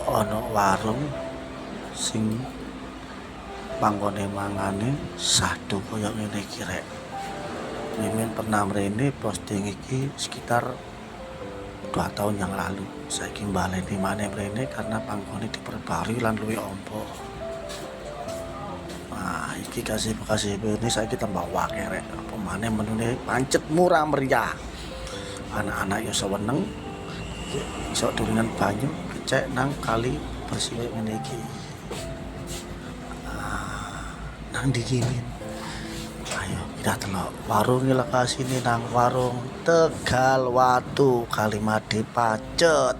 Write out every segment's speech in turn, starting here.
ana warung sing panggone mangane sadu kaya ngene iki rek. Mimin pernah mrene posting iki sekitar 2 tahun yang lalu. Saiki baleni maneh mrene karena panggone diperbarui lan luwih amba. Nah, iki gazebo ini saiki tambah akeh rek. Apa maneh menune pancet murah meriah. Anak-anak ya seneng iso dolanan banyu kecek nang kali bersih ngene iki. Nang ndi ki Min? Ayo kita delok warung lokasine nang warung Tegal Watu Kalimade Pacet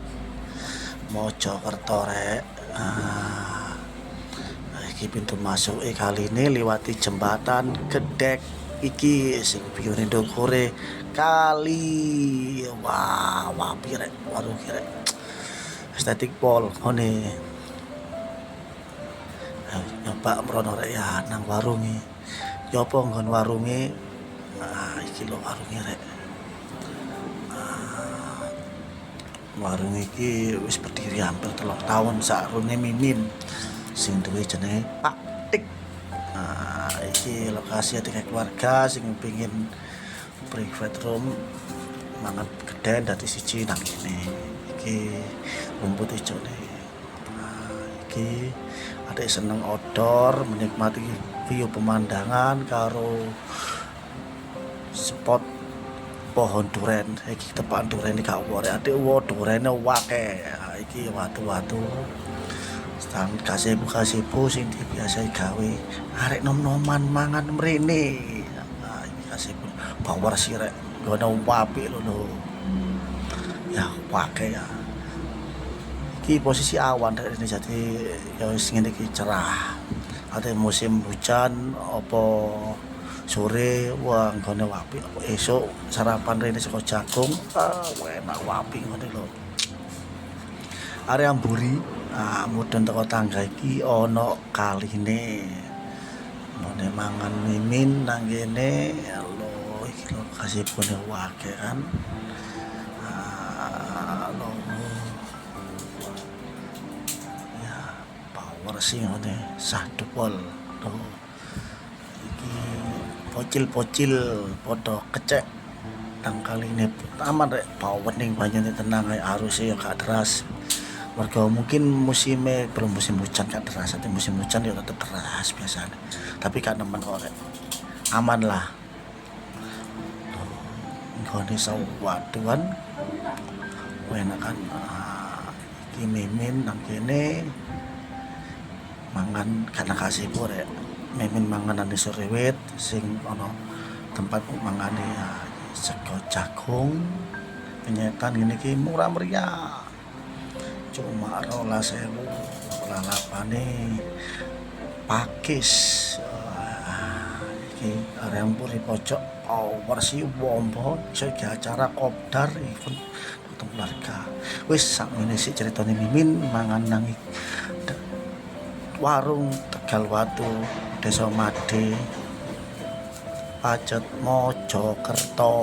Mojokerto rek. Iki pintu masuk kali ini liwati jembatan Gedek iki sing biyune ndukure kali. Wah, wapi rek warung iki rek. Estetik pol ngene. Nyoba mrono rek ya nang warunge. Ya apa nggon warunge? Iki lho warunge rek. Warung iki wis berdiri hampir 3 tahun sakrone Mimin sing duwe jenenge Pak Tik. Iki lokasi ati keluarga sing pengin private room mangan geden dadi siji nang kene. Iki rumput ijone. Iki adek seneng outdoor menikmati view pemandangan karo spot pohon duren. Iki tepakan duren iki gak ora adek durene akeh. Iki watu-watu stand gazebo sing biasa gawe arek nom-noman mangan mrene. Iki gazebo power sih rek ngono apik lho. Ya akeh ya. Iki posisi awan rek ini jadi ya wis ngene iki cerah. Ate musim hujan apa sore wah nggone apik. Esuk sarapan rene saka jagung enak apik ngene lho. Area mburi mudhun teko tangga iki ana kaline. Ngene mangan Mimin nang kene lho iki lho gazebone akeh kan. Bersih ngene sadu pol to iki pocil-pocil padha kecek nang kaline aman rek bawening banyune tenang ae aruse ya gak deras mergo mungkin belum musim hujan gak deras ati musim hujan ya tetep deras biasanya tapi gak nemen kok rek aman lah ngene sawaduan enak kan iki Mimin nang kene mangan karena kasih rek Mimin manganan di sorewet sing ana tempat mangane sego jagung penyetan ngene iki murah meriah cuma 12.000 lalapane pakis. Iki area mburi pojok versi wombo iso acara kopdar ikut keluarga wis sakmene sik ceritane Mimin mangan nang warung Tegal Watu Desa Made Pacet Mojokerto.